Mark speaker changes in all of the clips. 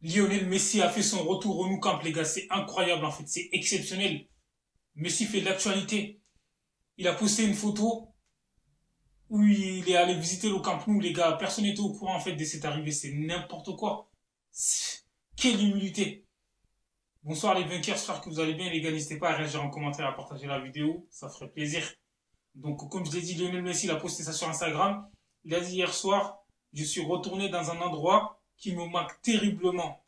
Speaker 1: Lionel Messi a fait son retour au Nou Camp, les gars. C'est incroyable, en fait. C'est exceptionnel. Messi fait de l'actualité. Il a posté une photo où il est allé visiter le Camp Nou, les gars. Personne n'était au courant, en fait, de cette arrivée. C'est n'importe quoi. Quelle humilité. Bonsoir les vainqueurs, j'espère que vous allez bien, les gars. N'hésitez pas à réagir en commentaire, à partager la vidéo. Ça ferait plaisir. Donc, comme je l'ai dit, Lionel Messi, il a posté ça sur Instagram. Il a dit hier soir, je suis retourné dans un endroit qui me manque terriblement.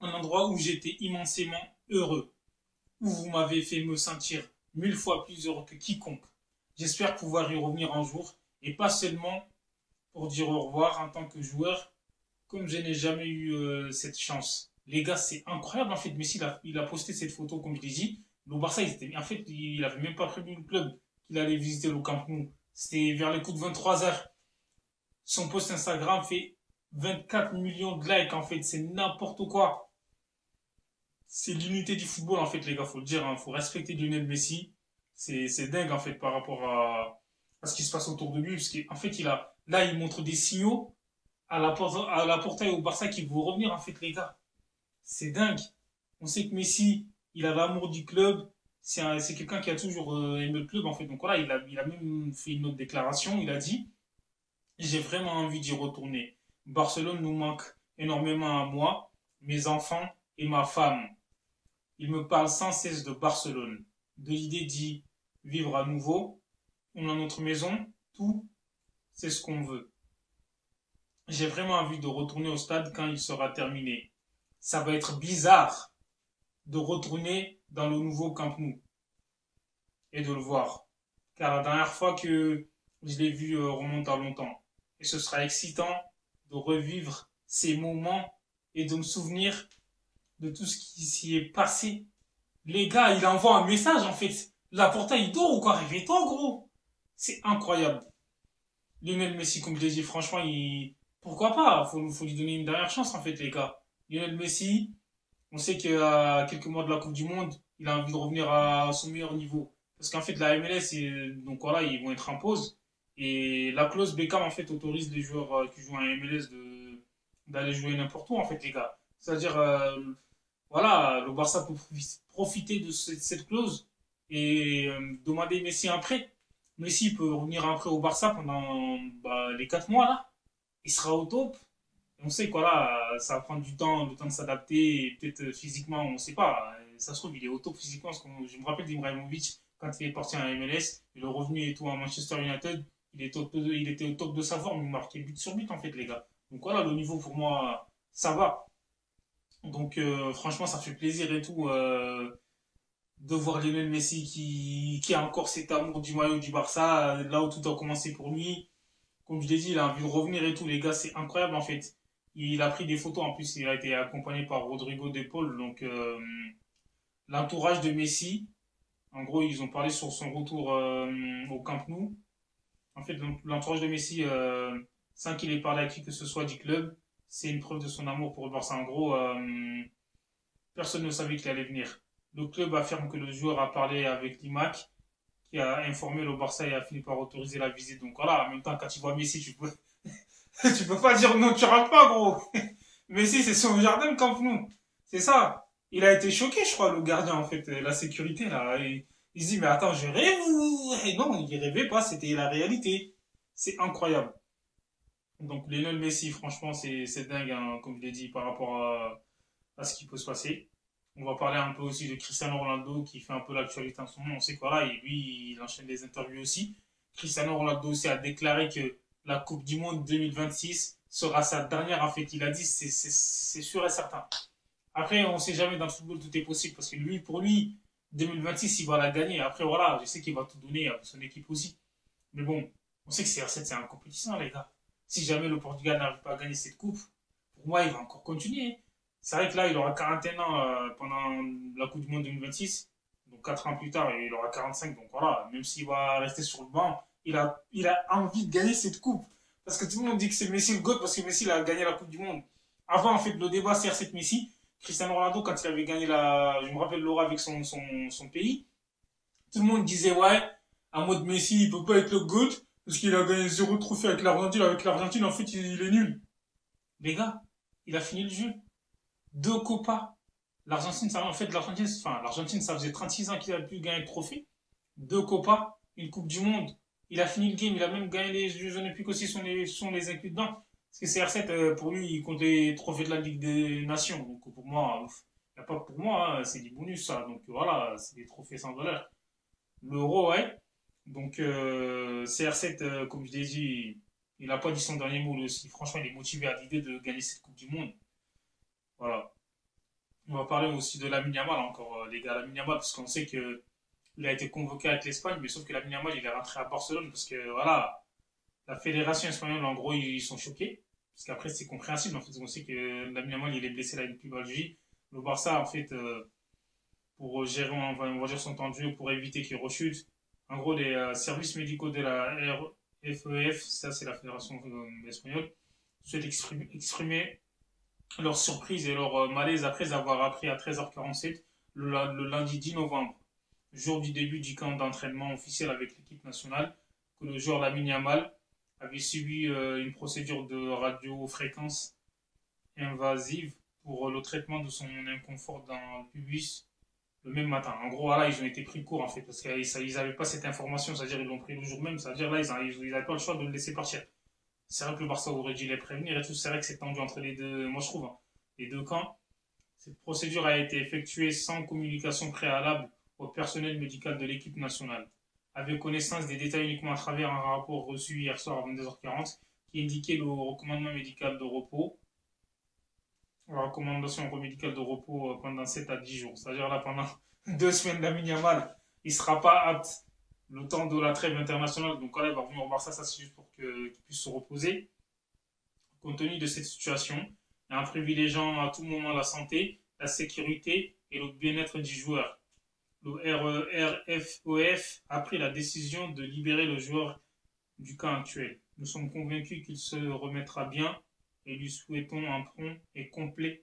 Speaker 1: Un endroit où j'étais immensément heureux. Où vous m'avez fait me sentir 1000 fois plus heureux que quiconque. J'espère pouvoir y revenir un jour. Et pas seulement pour dire au revoir en tant que joueur, comme je n'ai jamais eu cette chance. Les gars, c'est incroyable en fait. Messi, il a posté cette photo, comme je l'ai dit. Le Barça, en fait, il avait même pas prévenu le club qu'il allait visiter le Camp Nou. C'était vers les coups de 23 heures. Son post Instagram fait 24 millions de likes en fait. C'est n'importe quoi. C'est l'unité du football en fait, les gars. Faut le dire. Hein. Faut respecter Lionel Messi. C'est dingue en fait par rapport à ce qui se passe autour de lui. Parce qu'en fait, là, il montre des signaux à la portail au Barça qui vont revenir en fait, les gars. C'est dingue. On sait que Messi, il a l'amour du club. C'est quelqu'un qui a toujours aimé le club, en fait. Donc voilà, il a même fait une autre déclaration. Il a dit, j'ai vraiment envie d'y retourner. Barcelone nous manque énormément à moi, mes enfants et ma femme. Il me parle sans cesse de Barcelone, de l'idée d'y vivre à nouveau. On a notre maison, tout, c'est ce qu'on veut. J'ai vraiment envie de retourner au stade quand il sera terminé. Ça va être bizarre de retourner dans le nouveau Camp Nou et de le voir. Car la dernière fois que je l'ai vu remonte à longtemps. Et ce sera excitant de revivre ces moments et de me souvenir de tout ce qui s'y est passé. Les gars, il envoie un message en fait. Laporta, il dort ou quoi? Réveille-toi, gros. C'est incroyable. Lionel Messi, comme je l'ai dit, franchement, pourquoi pas? Faut lui donner une dernière chance en fait, les gars. Lionel Messi, on sait qu'à quelques mois de la Coupe du Monde, il a envie de revenir à son meilleur niveau. Parce qu'en fait, la MLS, donc voilà, ils vont être en pause. Et la clause Beckham, en fait, autorise les joueurs qui jouent en MLS d'aller jouer n'importe où, en fait, les gars. C'est-à-dire, voilà, le Barça peut profiter de cette clause et demander Messi un prêt. Messi peut revenir un prêt au Barça pendant les 4 mois, là. Il sera au top. On sait quoi là, ça va prendre du temps, le temps de s'adapter, et peut-être physiquement, on ne sait pas. Ça se trouve, il est au top physiquement. Parce que je me rappelle d'Ibrahimovic, quand il est parti en MLS, il est revenu et tout à Manchester United, il était au top de sa forme, il marquait but sur but en fait, les gars. Donc voilà, le niveau pour moi, ça va. Donc franchement, ça fait plaisir et tout de voir Lionel Messi qui a encore cet amour du maillot du Barça, là où tout a commencé pour lui. Comme je l'ai dit, il a envie de revenir et tout, les gars, c'est incroyable en fait. Il a pris des photos, en plus, il a été accompagné par Rodrigo De Paul, donc l'entourage de Messi. En gros, ils ont parlé sur son retour au Camp Nou. En fait, l'entourage de Messi, sans qu'il ait parlé à qui que ce soit du club, c'est une preuve de son amour pour le Barça. En gros, personne ne savait qu'il allait venir. Le club affirme que le joueur a parlé avec l'IMAC, qui a informé le Barça et a fini par autoriser la visite. Donc voilà, en même temps, quand tu vois Messi, tu peux pas dire non, tu rentres pas, gros. Messi, c'est son jardin, le Camp Nou. C'est ça. Il a été choqué, je crois, le gardien, en fait, la sécurité, là. Il se dit, mais attends, je rêve ou... Et non, il rêvait pas, c'était la réalité. C'est incroyable. Donc, Lionel Messi, franchement, c'est dingue, hein, comme je l'ai dit, par rapport à ce qui peut se passer. On va parler un peu aussi de Cristiano Ronaldo qui fait un peu l'actualité en ce moment. On sait quoi là, et lui, il enchaîne des interviews aussi. Cristiano Ronaldo aussi a déclaré que la Coupe du Monde 2026 sera sa dernière. En fait, il a dit c'est sûr et certain. Après, on ne sait jamais dans le football, tout est possible parce que lui, pour lui, 2026, il va la gagner. Après, voilà, je sais qu'il va tout donner à son équipe aussi. Mais bon, on sait que CR7, c'est un compétition, les gars. Si jamais le Portugal n'arrive pas à gagner cette coupe, pour moi, il va encore continuer. C'est vrai que là, il aura 41 ans pendant la Coupe du Monde 2026. Donc 4 ans plus tard, il aura 45. Donc voilà, même s'il va rester sur le banc, il a envie de gagner cette coupe. Parce que tout le monde dit que c'est Messi le GOAT parce que Messi il a gagné la Coupe du Monde. Avant, en fait, le débat CR7 Messi, Cristiano Ronaldo, quand il avait gagné je me rappelle Laura avec son pays, tout le monde disait, ouais, en mode Messi, il peut pas être le GOAT parce qu'il a gagné 0 trophée avec l'Argentine. Avec l'Argentine, en fait, il est nul. Les gars, il a fini le jeu. 2 Copas. L'Argentine, ça, en fait, l'Argentine, ça faisait 36 ans qu'il a pu gagner le trophée. 2 Copas, une Coupe du Monde. Il a fini le game, il a même gagné les Jeux Olympiques aussi, sont les inclus dedans. Parce que CR7, pour lui, il compte les trophées de la Ligue des Nations. Donc pour moi, il n'y a pas que pour moi, hein, c'est du bonus ça. Donc voilà, c'est des trophées sans valeur. L'Euro, ouais. Donc CR7, comme je l'ai dit, il n'a pas dit son dernier mot lui aussi. Franchement, il est motivé à l'idée de gagner cette Coupe du Monde. Voilà. On va parler aussi de Lamine Yamal encore, les gars. Lamine Yamal, parce qu'on sait que il a été convoqué avec l'Espagne, mais sauf que Lamine Yamal, il est rentré à Barcelone parce que voilà, la fédération espagnole, en gros, ils sont choqués. Parce qu'après, c'est compréhensible. En fait, on sait que Lamine Yamal, il est blessé là depuis Belgique. Le Barça, en fait, pour gérer, on va dire son temps de jeu, pour éviter qu'il rechute. En gros, les services médicaux de la RFEF, ça c'est la fédération espagnole, souhaitent exprimer leur surprise et leur malaise après avoir appris à 13h47 le lundi 10 novembre, jour du début du camp d'entraînement officiel avec l'équipe nationale, que le joueur Lamine Yamal avait subi une procédure de radiofréquence invasive pour le traitement de son inconfort dans le pubis le même matin. En gros, là, ils ont été pris de court, en fait, parce qu'ils n'avaient pas cette information, c'est-à-dire ils l'ont pris le jour même, c'est-à-dire là, ils n'avaient pas le choix de le laisser partir. C'est vrai que le Barça aurait dû les prévenir et tout, c'est vrai que c'est tendu entre les deux, moi je trouve, hein, les deux camps. Cette procédure a été effectuée sans communication préalable au personnel médical de l'équipe nationale, avec connaissance des détails uniquement à travers un rapport reçu hier soir à 22h40 qui indiquait le recommandement médical de repos, la recommandation médicale de repos pendant 7 à 10 jours. C'est-à-dire là, pendant 2 semaines d'Amine Yamal, il ne sera pas apte le temps de la trêve internationale. Donc là, il va revenir au Barça, ça c'est juste pour qu'il puisse se reposer. Compte tenu de cette situation, et en privilégiant à tout moment la santé, la sécurité et le bien-être du joueur, le RFOF a pris la décision de libérer le joueur du cas actuel. Nous sommes convaincus qu'il se remettra bien et lui souhaitons un prompt et complet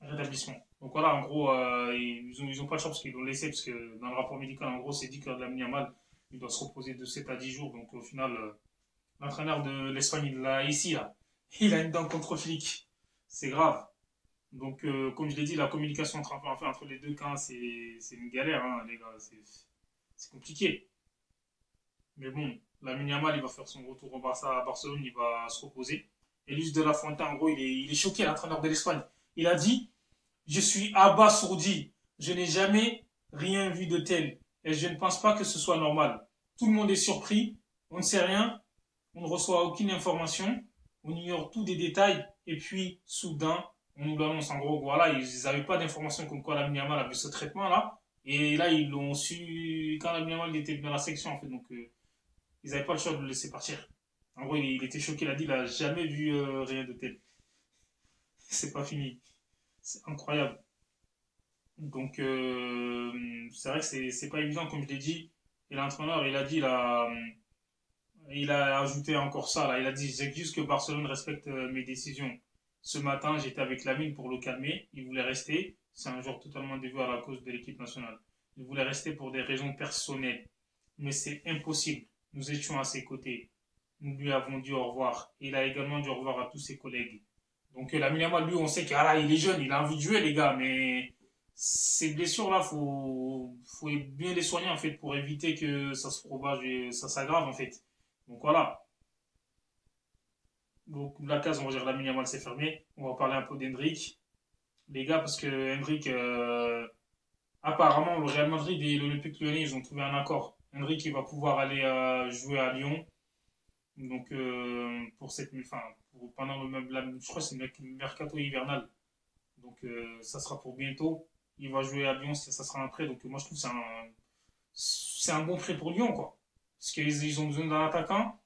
Speaker 1: rétablissement. Donc voilà, en gros, ils ont pas de chance parce qu'ils l'ont laissé, parce que dans le rapport médical, en gros, c'est dit que Lamine Yamal, il doit se reposer de 7 à 10 jours. Donc au final, l'entraîneur de l'Espagne, il l'a ici, là. Il a une dent contre flic. C'est grave. Donc, comme je l'ai dit, la communication entre les deux camps, c'est une galère, hein, les gars. C'est compliqué. Mais bon, Lamine Yamal, il va faire son retour au Barça à Barcelone, il va se reposer. Et Luis de la Fuente, en gros, il est choqué, l'entraîneur de l'Espagne. Il a dit, je suis abasourdi. Je n'ai jamais rien vu de tel. Et je ne pense pas que ce soit normal. Tout le monde est surpris. On ne sait rien. On ne reçoit aucune information. On ignore tous des détails. Et puis, soudain, on nous l'annonce. En gros, voilà, ils n'avaient pas d'informations comme quoi Lamine Yamal avait ce traitement-là. Et là, ils l'ont su quand Lamine Yamal était dans la section, en fait. Donc, ils n'avaient pas le choix de le laisser partir. En gros, il était choqué. Il a dit, il n'a jamais vu rien de tel. C'est pas fini. C'est incroyable. Donc, c'est vrai que c'est pas évident, comme je l'ai dit. Et l'entraîneur, il a ajouté encore ça, là. Il a dit, j'exige que Barcelone respecte mes décisions. Ce matin, j'étais avec Lamine pour le calmer. Il voulait rester. C'est un joueur totalement dévoué à la cause de l'équipe nationale. Il voulait rester pour des raisons personnelles. Mais c'est impossible. Nous étions à ses côtés. Nous lui avons dit au revoir. Il a également dit au revoir à tous ses collègues. Donc Lamine Yamal, lui, on sait qu'il est jeune, il a envie de jouer, les gars, mais ces blessures-là, faut bien les soigner, en fait, pour éviter que ça se propage et ça s'aggrave, en fait. Donc voilà. Donc la case, on va dire Lamine Yamal, c'est fermé. On va parler un peu d'Hendrick, les gars, parce que Hendrick, apparemment, le Real Madrid et l'Olympique Lyonnais, ils ont trouvé un accord. Hendrick, il va pouvoir aller jouer à Lyon. Donc, pour cette, enfin, pendant je crois que c'est le mercato hivernal. Donc, ça sera pour bientôt. Il va jouer à Lyon, ça sera un prêt. Donc, moi, je trouve que c'est un bon prêt pour Lyon, quoi. Parce qu'ils ont besoin d'un attaquant.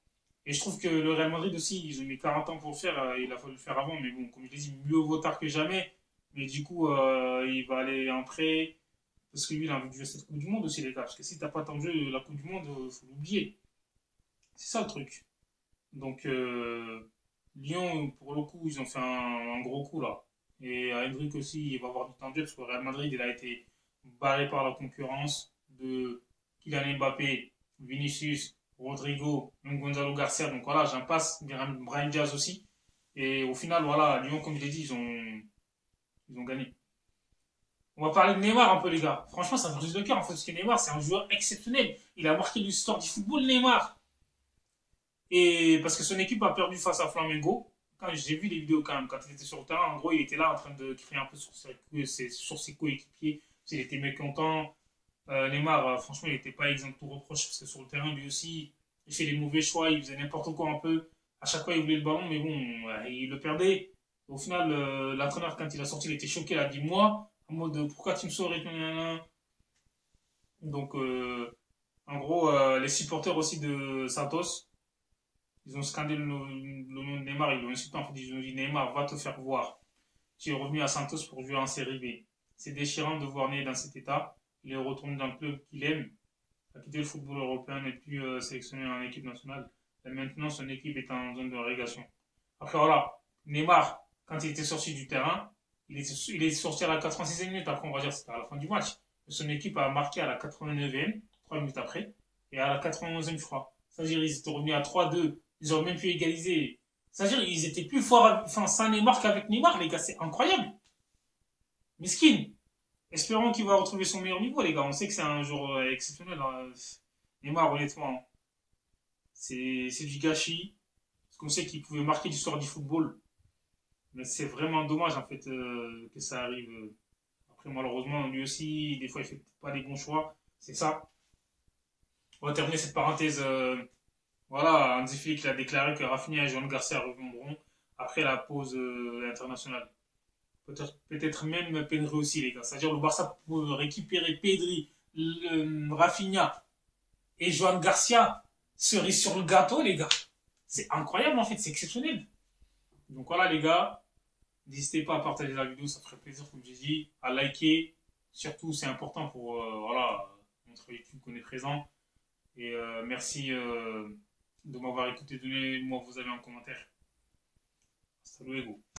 Speaker 1: Et je trouve que le Real Madrid aussi, ils ont mis 40 ans pour le faire. Il a fallu le faire avant. Mais bon, comme je l'ai dit, mieux vaut tard que jamais. Mais du coup, il va aller en prêt. Parce que lui, il a envie de jouer cette Coupe du Monde aussi, les gars. Parce que si t'as pas tant de jeu, la Coupe du Monde, faut l'oublier. C'est ça le truc. Donc, Lyon, pour le coup, ils ont fait un gros coup là. Et Hendrick aussi, il va avoir du temps de jeu parce que Real Madrid, il a été barré par la concurrence de Kylian Mbappé, Vinicius, Rodrigo, même Gonzalo Garcia. Donc voilà, j'en passe. Brahim Diaz aussi. Et au final, voilà, Lyon, comme je l'ai dit, Ils ont gagné. On va parler de Neymar un peu, les gars. Franchement, ça me brise le cœur, en fait, parce que Neymar, c'est un joueur exceptionnel. Il a marqué l'histoire du football, Neymar. Et parce que son équipe a perdu face à Flamengo. Quand j'ai vu les vidéos quand même, quand il était sur le terrain, en gros, il était là en train de crier un peu sur ses coéquipiers. Il était mécontent. Neymar, franchement, il n'était pas exempt de tout reproche parce que sur le terrain, lui aussi, il fait les mauvais choix, il faisait n'importe quoi un peu. À chaque fois, il voulait le ballon, mais bon, il le perdait. Au final, l'entraîneur, quand il a sorti, il était choqué. Il a dit moi, en mode pourquoi tu me sors et tout, nanana. Donc, en gros, les supporters aussi de Santos, ils ont scandé le nom de Neymar, ils l'ont insulté en fait, ils ont dit Neymar, va te faire voir. Tu es revenu à Santos pour jouer en série B. C'est déchirant de voir né dans cet état. Il est retourné dans le club qu'il aime, a quitté le football européen, n'est plus sélectionné en équipe nationale. Et maintenant, son équipe est en zone de relégation. Après, voilà, Neymar, quand il était sorti du terrain, il est sorti à la 86e minute. Après, on va dire que c'était à la fin du match. Son équipe a marqué à la 89e, 3 minutes après, et à la 91e, je crois. C'est-à-dire, ils étaient revenus à 3-2. Ils auraient même pu égaliser. C'est-à-dire, ils étaient plus forts, enfin, sans Neymar qu'avec Neymar, les gars. C'est incroyable. Miskin. Espérons qu'il va retrouver son meilleur niveau, les gars. On sait que c'est un joueur exceptionnel, hein. Neymar, honnêtement, c'est du gâchis. Parce qu'on sait qu'il pouvait marquer l'histoire du football. Mais c'est vraiment dommage, en fait, que ça arrive. Après, malheureusement, lui aussi, des fois, il fait pas les bons choix. C'est ça. On va terminer cette parenthèse. Voilà, Hansi Flick a déclaré que Rafinha et Joan Garcia reviendront après la pause internationale. Peut-être même Pedri aussi, les gars. C'est-à-dire le Barça pour récupérer Pedri, Rafinha et Joan Garcia cerise sur le gâteau, les gars. C'est incroyable en fait, c'est exceptionnel. Donc voilà, les gars, n'hésitez pas à partager la vidéo, ça ferait plaisir, comme j'ai dit, à liker. Surtout, c'est important pour voilà, montrer YouTube qu'on est présent. Et merci de m'avoir écouté. Donnez-moi vos avis en commentaire. Hasta luego.